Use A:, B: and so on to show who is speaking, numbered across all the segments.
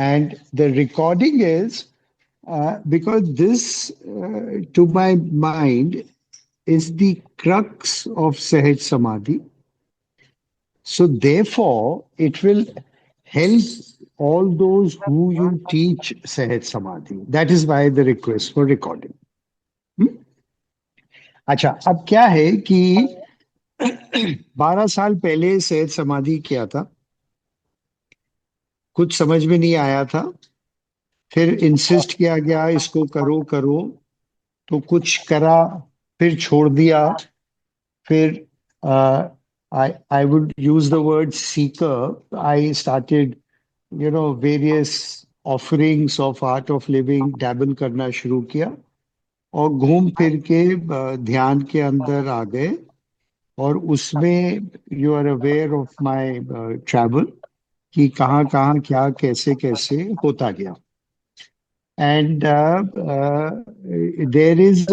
A: And the recording is because this, to my mind, is the crux of Sahaj Samadhi. So therefore, it will help all those who you teach Sahaj Samadhi. That is why the request for recording. Hmm? अच्छा, अब क्या है कि 12 साल पहले सहज समाधि किया था, कुछ समझ में नहीं आया था, फिर इंसिस्ट किया गया इसको करो करो, तो कुछ करा, फिर छोड़ दिया, फिर I would use the word seeker. I started, various offerings of art of living, dabble करना शुरू किया और घूम फिर के ध्यान के अंदर आ गए। और उसमें you are aware of my travel कि कहाँ कहाँ क्या कैसे कैसे होता गया। And there is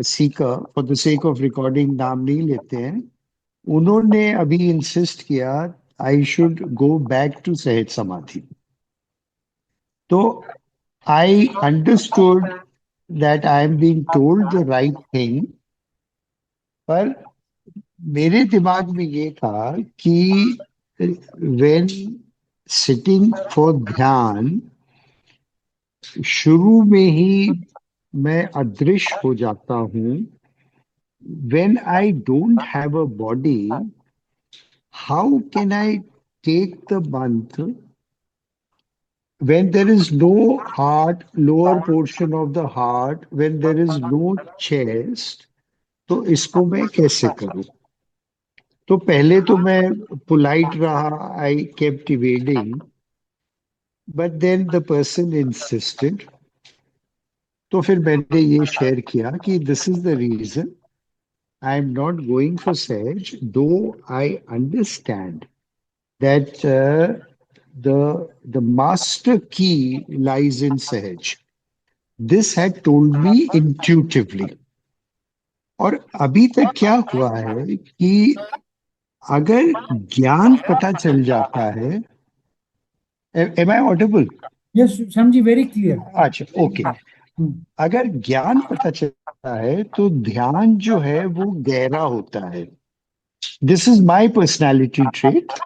A: seeker, for the sake of recording नाम नहीं लेते हैं, उन्होंने अभी इंसिस्ट किया I should go back to Sahaj Samadhi. तो I understood that I am being told the right thing, पर मेरे दिमाग में ये था कि व्हेन सिटिंग फॉर ध्यान, शुरू में ही मैं अदृश्य हो जाता हूँ। When I don't have a body, how can I take the mantra when there is no heart, lower portion of the heart, when there is no chest, तो इसको मैं कैसे करूं? तो पहले तो मैं पोलाइट रहा, I kept evading, but then the person insisted. तो फिर मैंने ये शेयर किया कि this is the reason I am not going for Sahaj, though I understand that the master key lies in Sahaj. This had told me intuitively. और अभी तक क्या हुआ है कि अगर ज्ञान पता चल जाता है, am I audible?
B: Yes Shyam ji, very clear.
A: अच्छा, ओके। अगर ज्ञान पता चलता है तो ध्यान जो है वो गहरा होता है। This is my personality trait,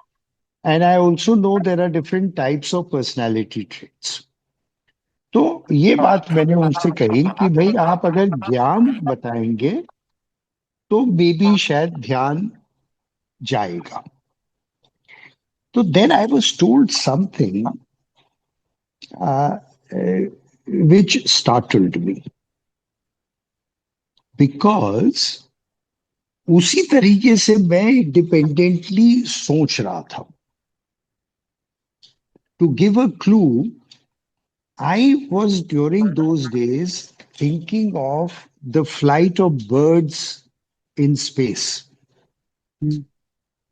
A: and I also know there are different types of personality traits. तो ये बात मैंने उनसे कही कि भाई आप अगर ज्ञान बताएंगे तो मे बी शायद ध्यान जाएगा। तो then I was told something which startled me, because उसी तरीके से मैं इंडिपेंडेंटली सोच रहा था। To give a clue, I was during those days thinking of the flight of birds in space.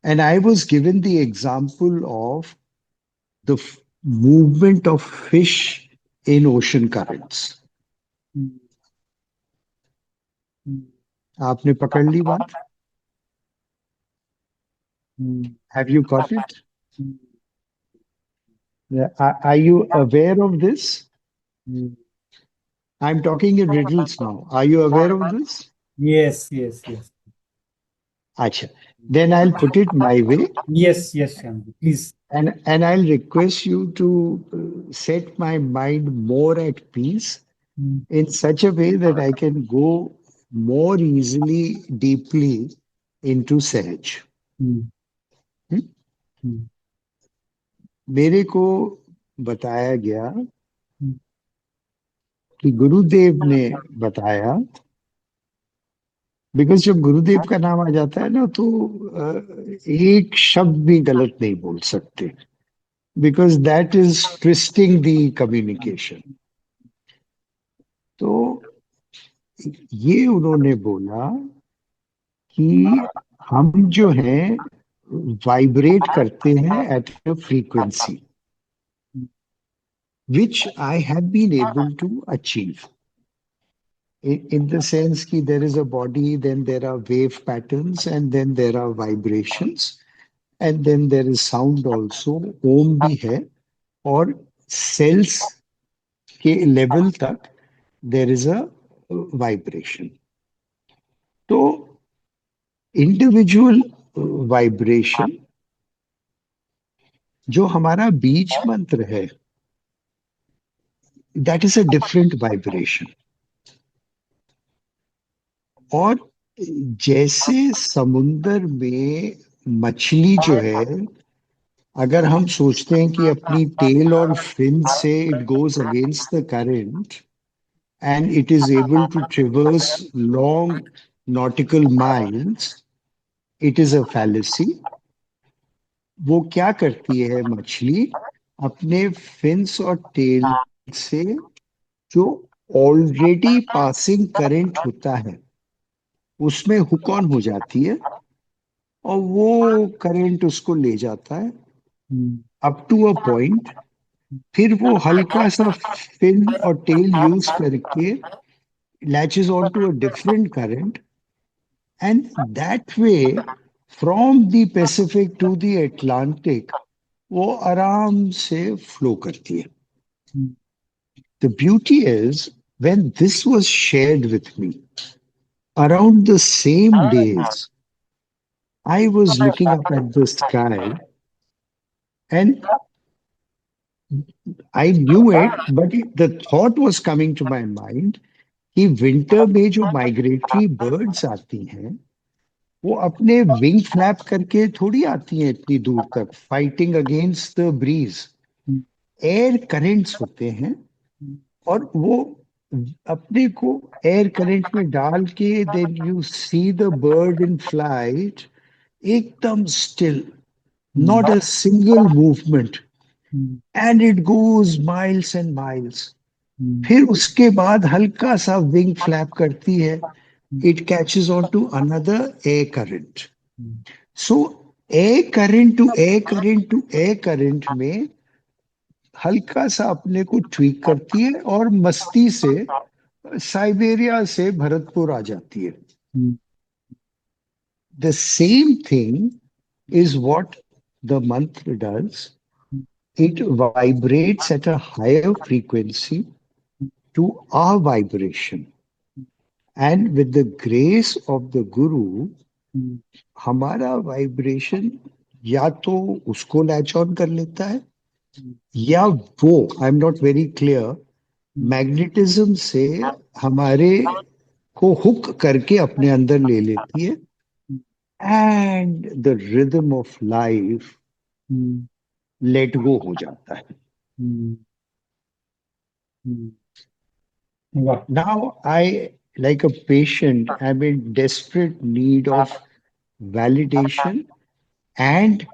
A: And I was given the example of the movement of fish in ocean currents. आपने पकड़ ली बात? Have you got it? Are you aware of this? I'm talking in riddles now. Are you aware of this?
B: Yes, yes, yes.
A: Acha. Then I'll put it my way.
B: Yes, yes, Shyam, please.
A: And I'll request you to set my mind more at peace in such a way that I can go more easily, deeply into Sahaj. मेरे को बताया गया कि गुरुदेव ने बताया, because जब गुरुदेव का नाम आ जाता है ना तो एक शब्द भी गलत नहीं बोल सकते, because that is twisting the communication. तो ये उन्होंने बोला कि हम जो हैं वाइब्रेट करते हैं at a frequency which I have been able to achieve. In the sense that there is a body, then there are wave patterns, and then there are vibrations, and then there is sound also. Om bhi hai, और sales के level तक there is a vibration. तो individual vibration जो हमारा बीज मंत्र है, that is a different vibration. और जैसे समुंदर में मछली जो है, अगर हम सोचते हैं कि अपनी टेल और फिन से it goes against the current and it is able to traverse long nautical miles, it is a fallacy. वो क्या करती है मछली, अपने फिन्स और टेल से जो ऑलरेडी पासिंग करंट होता है उसमें हुक ऑन हो जाती है, और वो करंट उसको ले जाता है
B: hmm,
A: up to a point. फिर वो हल्का सा फिन और टेल यूज करके latches on to a different current, and that way from the Pacific to the Atlantic वो आराम से फ्लो करती है।
B: Hmm,
A: the beauty is when this was shared with me around the same days, I was looking up at the sky and I knew it, but the thought was coming to my mind कि winter में जो migratory birds आती हैं वो अपने wing flap करके थोड़ी आती हैं इतनी दूर तक, fighting against the breeze.
B: Hmm,
A: air currents होते हैं, और वो अपने को एयर करंट में डाल के then you see the bird in flight, एकदम still,
B: hmm,
A: not a single movement,
B: hmm,
A: and it goes miles and miles.
B: Hmm,
A: फिर उसके बाद हल्का सा विंग फ्लैप करती है,
B: hmm,
A: it catches on to another air current.
B: Hmm,
A: so air current to air current to air current में हल्का सा अपने को ट्वीक करती है, और मस्ती से साइबेरिया से भरतपुर आ जाती है।
B: Hmm,
A: the same thing is what the mantra does. It vibrates at a higher frequency to our vibration. And with the grace of the Guru,
B: हम्म,
A: हमारा वाइब्रेशन या तो उसको लैच ऑन कर लेता है,
B: हम्म,
A: या वो, आई am not very clear,
B: hmm,
A: magnetism से हमारे को हुक करके अपने अंदर ले लेती है, and the rhythm of life
B: hmm,
A: let go हो जाता है।
B: हम्म, हम्म। वाह।
A: Now I, like a patient, am in desperate need of validation and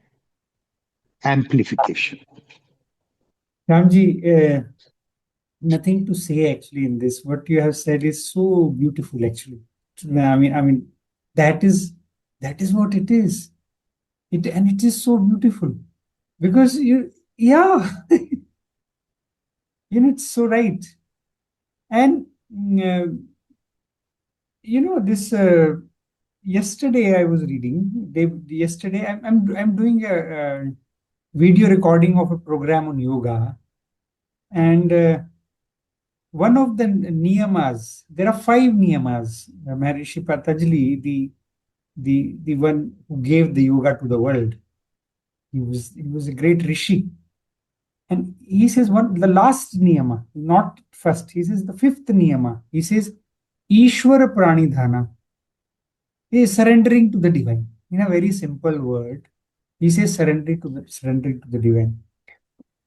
A: amplification.
B: Shyam ji, nothing to say actually in this. What you have said is so beautiful actually. I mean, that is that is what it is. And it is so beautiful because yeah, it's so right. And this yesterday I was reading. Yesterday I'm doing a video recording of a program on yoga, and one of the niyamas. There are five niyamas. Maharishi Patanjali, the one who gave the yoga to the world. He was a great rishi, and he says the last niyama, not first. He says the fifth niyama. He says Ishwara Pranidhana. He is surrendering to the divine. In a very simple word, he says surrendering to the divine.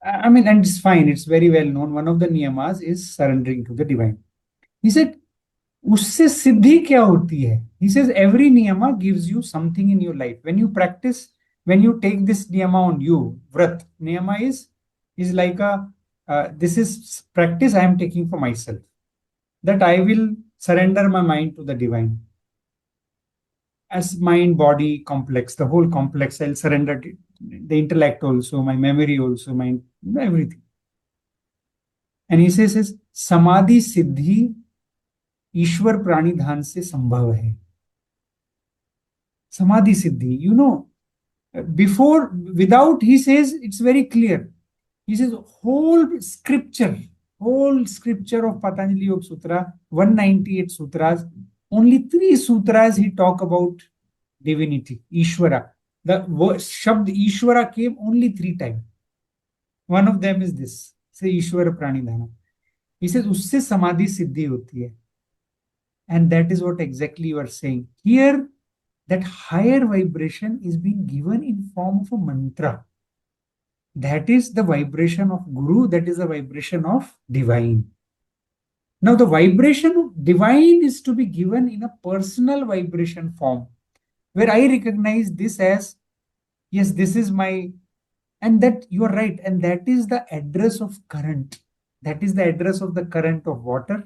B: I mean, and it's fine. It's very well known. One of the niyamas is surrendering to the divine. He said, उससे सिद्धि क्या होती है? He says every niyama gives you something in your life. When you practice, when you take this niyama on you, vrat niyama is like this is practice I am taking for myself, that I will surrender my mind to the divine. As mind body complex, the whole complex, I'll surrender to the intellect also, my memory also, my everything. And he says samadhi siddhi ईश्वर प्राणिधान से संभव है. Samadhi siddhi, before, without, he says it's very clear. He says whole scripture of Patanjali Yoga Sutra, 198 sutras, only 3 sutras he talk about divinity, Ishvara. The word Shabd Ishvara came only 3 times. One of them is this, say Ishvara Pranidhana. He says usse samadhi siddhi hoti hai. And that is what exactly you are saying. Here, that higher vibration is being given in form of a mantra. That is the vibration of Guru, that is the vibration of divine. Now, the vibration of divine is to be given in a personal vibration form, where I recognize this as, yes, this is my, and that you are right, and that is the address of current. That is the address of the current of water.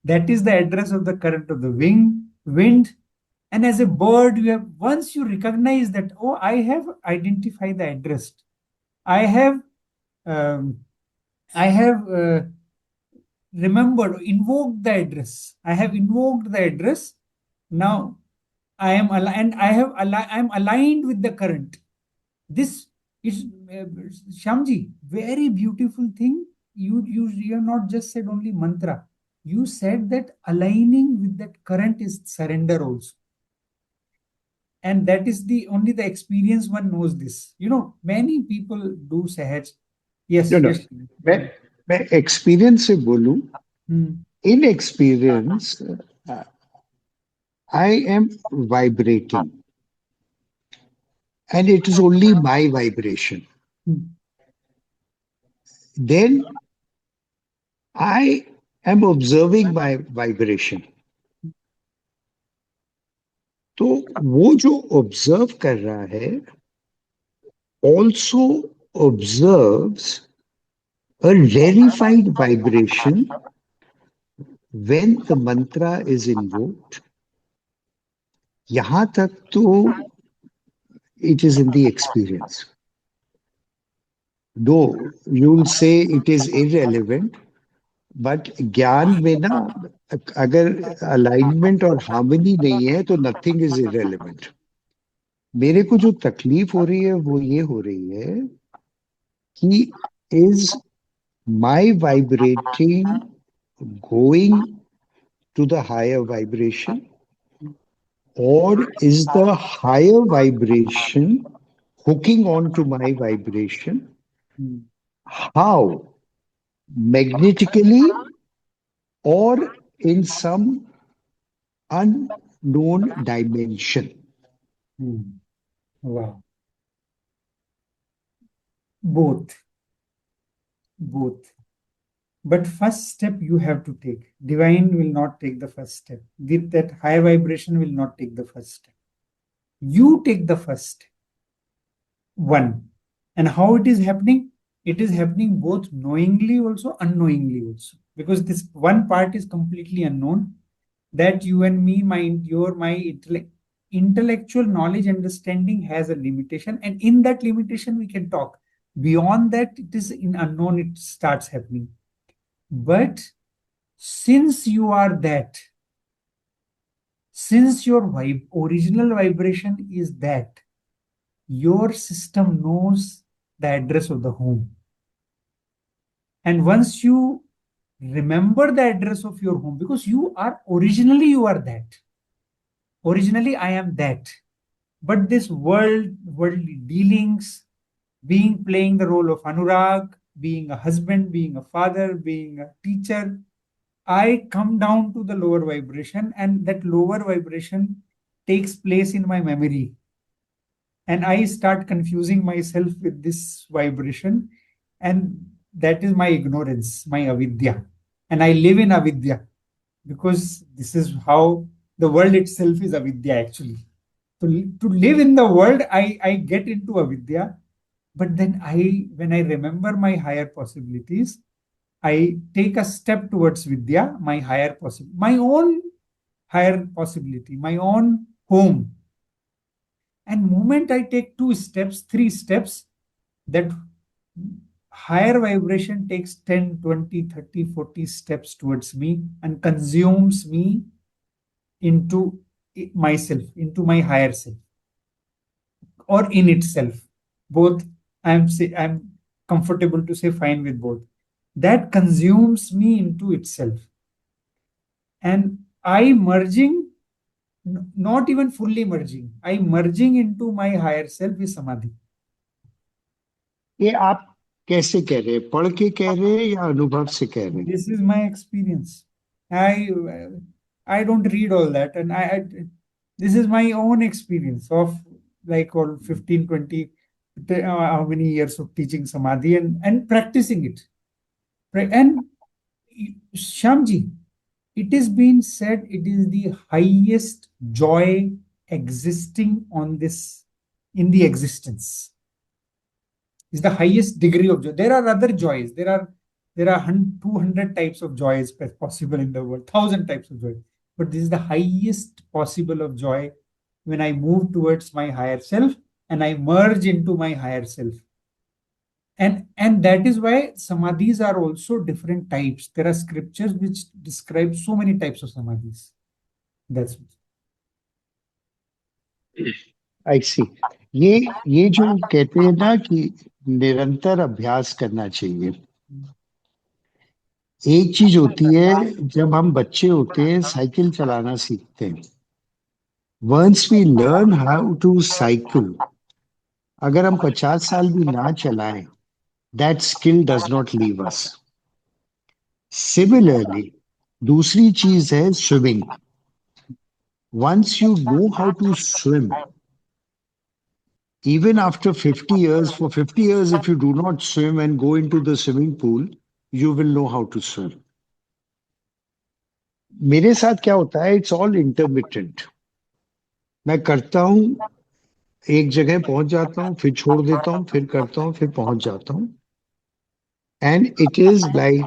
B: That is the address of the current of the wind. And as a bird, you have, once you recognize that, oh, I have identified the address. I have um, I have remembered, invoked the address. I have invoked the address. Now I am aligned. I am aligned with the current. This is Shyamji, very beautiful thing. You have not just said only mantra. You said that aligning with that current is surrender also. And that is the only the experience one knows this. Many people do sahaj.
A: No,
B: Yes,
A: no.
B: yes.
A: मैं मैं experience से बोलूं.
B: Hmm.
A: In experience, I am vibrating, and it is only my vibration.
B: Hmm.
A: Then I am observing my vibration. तो वो जो observe कर रहा है also observes a rarefied vibration when the mantra is invoked. यहां तक तो it is in the experience. Though you will say it is irrelevant, but ज्ञान में ना अगर अलाइनमेंट और हार्मनी नहीं है तो नथिंग इज इरेलीवेंट. मेरे को जो तकलीफ हो रही है वो ये हो रही है कि is my vibrating going to the higher vibration or is the higher vibration hooking on to my vibration?
B: Hmm.
A: How? Magnetically or in some unknown dimension?
B: Hmm. Wow. Both. Both. But first step you have to take. Divine will not take the first step. That higher vibration will not take the first step. You take the first step. One. And how it is happening? It is happening both knowingly also, unknowingly also. Because this one part is completely unknown. That you and me, my intellectual knowledge, understanding has a limitation. And in that limitation, we can talk. Beyond that, it is in unknown, it starts happening. But since you are that, since your original vibration is that, your system knows the address of the home. And once you remember the address of your home, because you are that. Originally, I am that. But this worldly dealings, playing the role of Anurag, being a husband, being a father, being a teacher, I come down to the lower vibration, and that lower vibration takes place in my memory. And I start confusing myself with this vibration, and that is my ignorance, my avidya. And I live in avidya because this is how the world itself is avidya actually. To live in the world, I get into avidya, but then when I remember my higher possibilities, I take a step towards vidya, my higher possibility, my own higher possibility, my own home. And moment I take 2 steps, 3 steps, that higher vibration takes 10, 20, 30, 40 steps towards me and consumes me into myself, into my higher self, or in itself. Both I'm comfortable to say fine with both. That consumes me into itself. And I merging, not even fully merging, I merging into my higher self is samadhi.
A: ये आप कैसे कह रहे हैं, पढ़ के कह रहे हैं या अनुभव से कह रहे हैं?
B: This is my experience. I don't read all that, and this is my own experience of like all 15, 20, how many years of teaching samadhi and practicing it. Right? And Shamji, it is being said it is the highest joy existing on this in the existence. Is the highest degree of joy. There are other joys. There are 200 types of joys possible in the world, 1,000 types of joy. But this is the highest possible of joy when I move towards my higher self and I merge into my higher self. And that is why samadhis are also different types. There are scriptures which describe so many types of samadhis. That's
A: आई सी। ये ये जो कहते हैं ना कि निरंतर अभ्यास करना चाहिए। एक चीज होती है, जब हम बच्चे होते हैं साइकिल चलाना सीखते हैं, once we learn how to cycle, अगर हम 50 साल भी ना चलाएं, that skill does not leave us. Similarly दूसरी चीज है swimming. Once you know how to swim, even after 50 years, for 50 years, if you do not swim and go into the swimming pool, you will know how to swim. मेरे साथ क्या होता है, it's all intermittent. मैं करता हूँ, एक जगह पहुंच जाता हूँ, फिर छोड़ देता हूँ, फिर करता हूँ, फिर पहुंच जाता हूँ। And it is like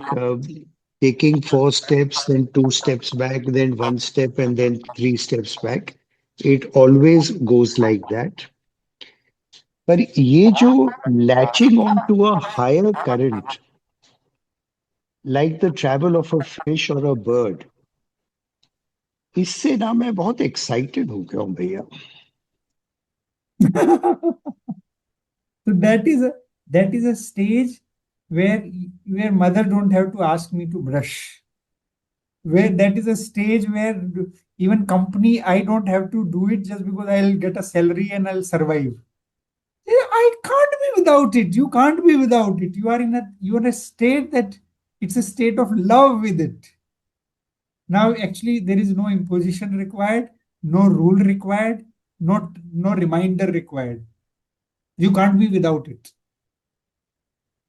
A: taking 4 steps, then 2 steps back, then 1 step, and then 3 steps back. It always goes like that. पर ये जो latching on to a higher current, like the travel of a fish or a bird, इससे ना मैं बहुत excited हो गया हूँ भैया।
B: so that is a stage where mother don't have to ask me to brush. Where that is a stage where even company I don't have to do it just because I'll get a salary and I'll survive. I can't be without it. You can't be without it. You are a state that it's a state of love with it. Now actually there is no imposition required, no rule required, no reminder required. You can't be without it.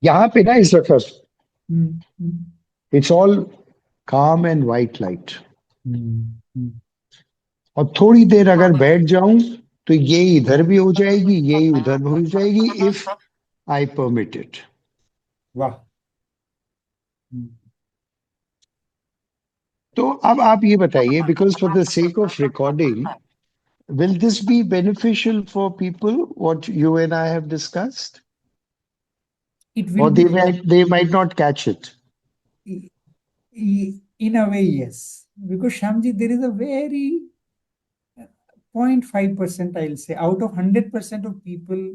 A: यहाँ पे ना इस वक्त
B: Mm, mm,
A: it's all काम and white light.
B: mm, mm.
A: और थोड़ी देर अगर बैठ जाऊं तो ये इधर भी हो जाएगी, ये उधर भी हो जाएगी, if I permit it.
B: Wow. Mm.
A: तो अब आप ये बताइए, because for the sake of recording, will this be beneficial for people what you and I have discussed,
B: It
A: or
B: will be
A: they might not catch it?
B: in a way, yes. Because Shamji, there is a very 0.5%, I'll say, out of 100% of people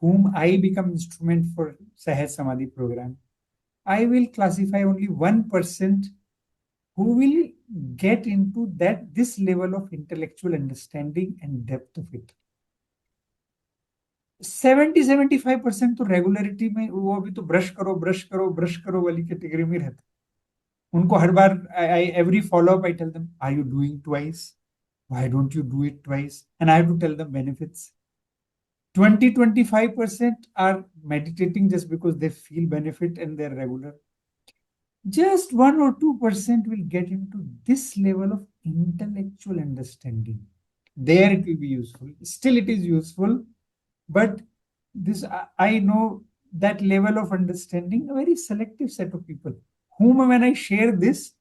B: whom I become instrument for Sahaj Samadhi program, I will classify only 1% who will get into this level of intellectual understanding and depth of it. 70-75% तो regularity में, वो अभी तो brush करो वाली category में रहता है। उनको हर बार every follow up I tell them, are you doing twice? Why don't you do it twice? And I have to tell them benefits. 20-25% are meditating just because they feel benefit and they're regular. Just 1 or 2% will get into this level of intellectual understanding. There it will be useful. Still, it is useful, but this I know that level of understanding, a very selective set of people, whom when I share this,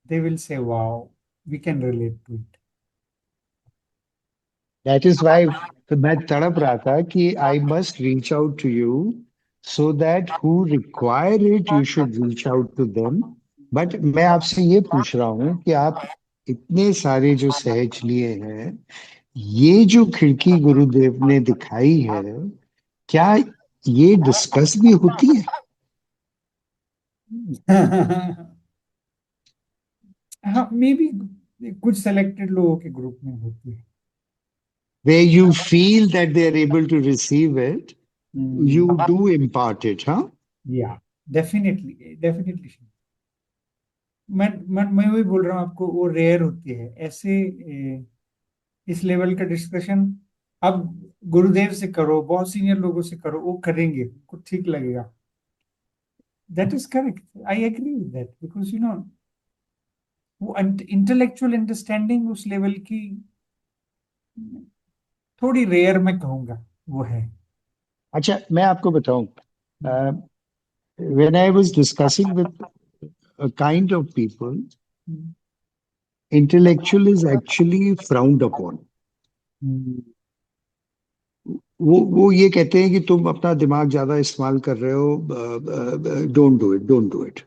B: they will say, wow, we can relate to it.
A: That is why मैं तड़प रहा था कि I must reach out to you so that who require it you should reach out to them. But मैं आपसे ये पूछ रहा हूँ कि आप इतने सारे जो सहज लिए हैं, ये जो खिड़की गुरुदेव ने दिखाई है, क्या ये डिस्कस भी होती है?
B: हाँ, मे बी कुछ सेलेक्टेड लोगों के ग्रुप में होती है।
A: Where you feel that they are able to receive it,
B: hmm,
A: you do impart it, huh?
B: या डेफिनेटली डेफिनेटली। मैं वही बोल रहा हूँ आपको, वो रेयर होती है ऐसे। इस लेवल का डिस्कशन अब गुरुदेव से करो, बहुत सीनियर लोगों से करो, वो करेंगे, कुछ ठीक लगेगा। That is correct, I agree with that, because वो इंटेलेक्चुअल अंडरस्टैंडिंग उस लेवल की थोड़ी रेयर मैं कहूंगा वो है।
A: अच्छा, मैं आपको बताऊं,
B: हम्म,
A: when I was discussing with a kind of people,
B: hmm,
A: intellectual is actually frowned upon.
B: हम्म,
A: वो ये कहते हैं कि तुम अपना दिमाग ज्यादा इस्तेमाल कर रहे हो, don't do it, don't do it.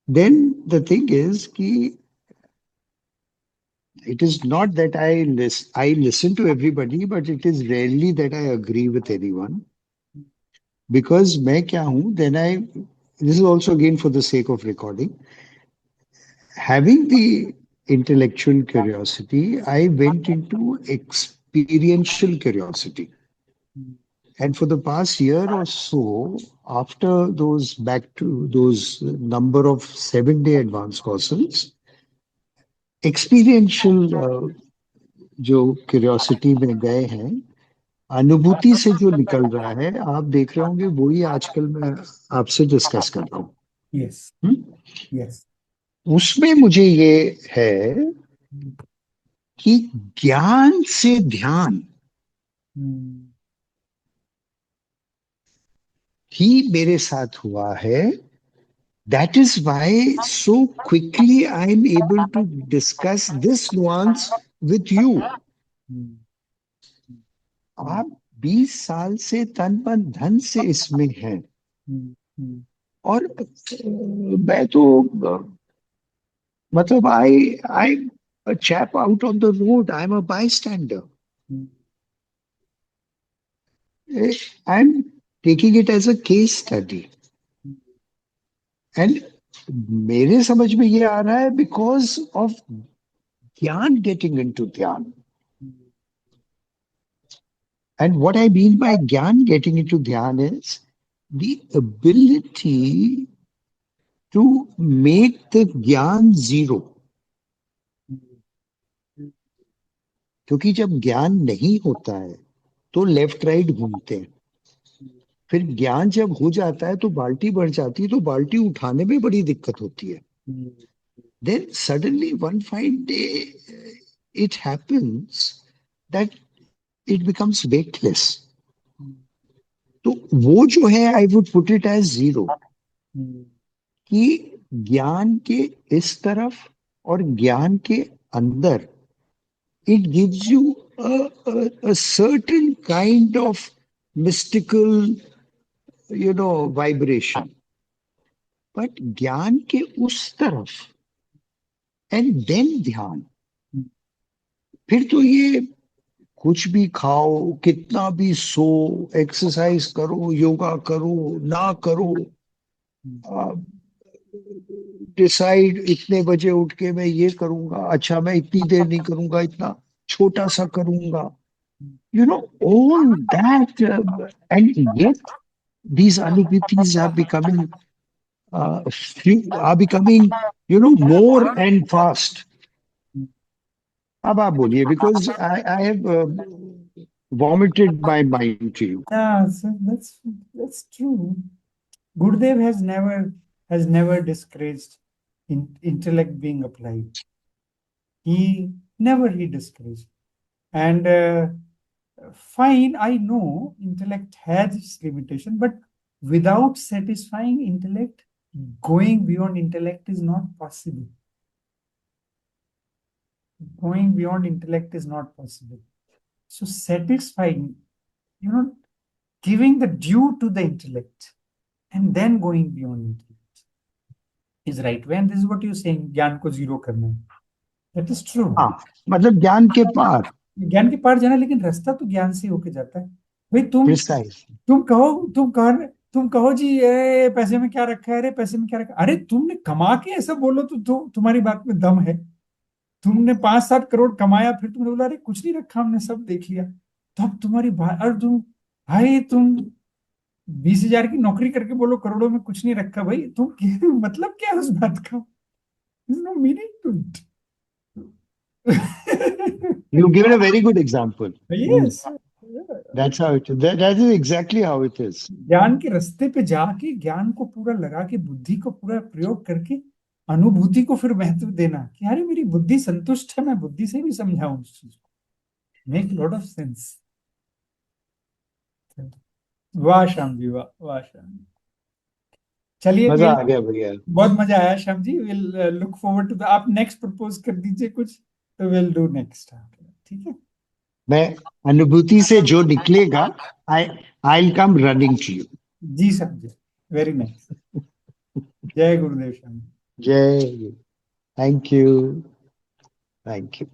A: Then the thing is कि it is not that I listen to everybody, but it is rarely that I agree with anyone, because मैं क्या हूँ, then I, this is also again for the sake of recording, having the intellectual curiosity, I went into experiential curiosity. And for the past year or so, after those back to those number of 7 day advanced courses, experiential जो curiosity में गए हैं, अनुभूति से जो निकल रहा है, आप देख रहे होंगे, वही आजकल मैं आपसे डिस्कस कर रहा हूँ।
B: यस, यस,
A: उसमें मुझे ये है कि ज्ञान से ध्यान ही मेरे साथ हुआ है। That is why so quickly I am able to discuss this nuance with you. आप 20 साल से तन मन धन से इसमें हैं, और मैं तो मतलब आई a chap out on the road. I'm a bystander. I'm taking it as a case study. And मेरे समझ में ये आ रहा है because of ज्ञान getting into ध्यान. And what I mean by ज्ञान getting into ध्यान is the ability to make the ज्ञान zero. क्योंकि जब ज्ञान नहीं होता है तो लेफ्ट राइट घूमते हैं, फिर ज्ञान जब हो जाता है तो बाल्टी भर जाती है, तो बाल्टी उठाने में बड़ी दिक्कत होती है। Then suddenly one fine day it happens that it becomes weightless. तो वो जो है, I would put it as zero, कि ज्ञान के इस तरफ और ज्ञान के अंदर it gives you a certain kind of mystical, vibration. But ज्ञान के उस तरफ एंड देन ध्यान, फिर तो ये कुछ भी खाओ, कितना भी सो, एक्सरसाइज करो, योगा करो, ना करो, डिसाइड इतने बजे उठ के मैं ये करूंगा, अच्छा मैं इतनी देर नहीं करूंगा, इतना छोटा सा करूंगा, all that, and yet these anubhutis are becoming more and fast. अब आप बोलिए, because I have vomited my mind to you.
B: Yeah, so that's true. Gurudev has never discouraged intellect being applied. He discouraged. And fine, I know intellect has its limitation, but without satisfying intellect, going beyond intellect is not possible. Going beyond intellect is not possible. So satisfying, giving the due to the intellect and then going beyond intellect is right way. And this is what you're saying, ज्ञान को zero करना है. That is true.
A: हाँ, मतलब ज्ञान के पार।
B: ज्ञान के पार जाना, लेकिन रास्ता तो ज्ञान से होके जाता है. भाई
A: प्रिसाइज।
B: तुम कहो जी, पैसे में क्या रखा है, अरे पैसे में क्या रखा है? अरे तुमने कमा के ऐसा बोलो तो तुम्हारी बात में दम है। तुमने 5-7 करोड़ कमाया, फिर तुमने बोला अरे कुछ नहीं रखा, हमने सब देख लिया। तब तुम्हारी बात, और तुम 20,000 की नौकरी करके बोलो करोड़ों में कुछ नहीं रखा, भाई मतलब क्या है उस बात का? No meaning to
A: You given a very good example. Mm.
B: Yes.
A: That's how it is. That is exactly how it is.
B: ज्ञान के रास्ते पे जाके, ज्ञान को पूरा लगा के, बुद्धि को पूरा प्रयोग करके, अनुभूति को फिर महत्व देना कि अरे मेरी बुद्धि संतुष्ट है, मैं बुद्धि से भी समझाऊं उस चीज को। Make lot of sense. वाह श्याम जी, वाह वाह श्याम जी। चलिए,
A: मजा
B: विल
A: आ गया भैया।
B: बहुत मजा आया Shyam ji. Will look forward to the, आप नेक्स्ट प्रपोज कर दीजिए कुछ, तो विल डू नेक्स्ट। ठीक है।
A: मैं अनुभूति से जो निकलेगा, I I come running to you.
B: जी श्याम जी, वेरी नाइस। जय गुरुदेव श्याम जी।
A: जय। Thank you. Thank you.